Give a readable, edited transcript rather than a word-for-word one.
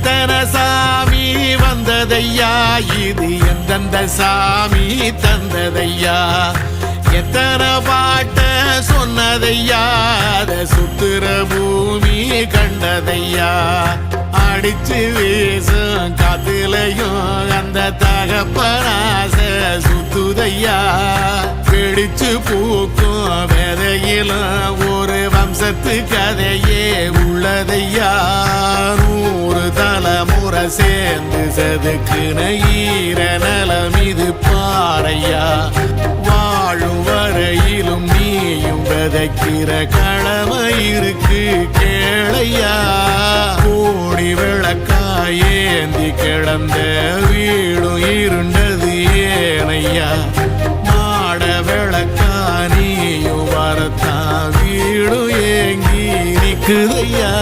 எத்தனை சாமி வந்ததையா, இது எந்தெந்த சாமி தந்ததையா, எத்தனை பாட்ட சொன்னதையா, அத சுத்துற பூமி கண்டதையா, அடிச்சு வீசும் காத்துலையும் அந்த தகப்பனாச சுத்துதையா, பிடிச்சு பூக்கும் விதையிலும் ஒரு வம்சத்து கதையே உள்ளதையா, 100 தலைமுறை சேர்ந்து செதுக்குன ஈர நலம் இது பாறையா, வாழும் வரையிலும் நீயும் விதைக்கிற கடமை இருக்கு கேளையா, கோடி விளக்காயேந்தி கிடந்த வீடும் இருண்டது ஏனையா, மாட விளக்கா நீயும் வரத்தான் வீடும் ஏங்கி நிக்குதையா.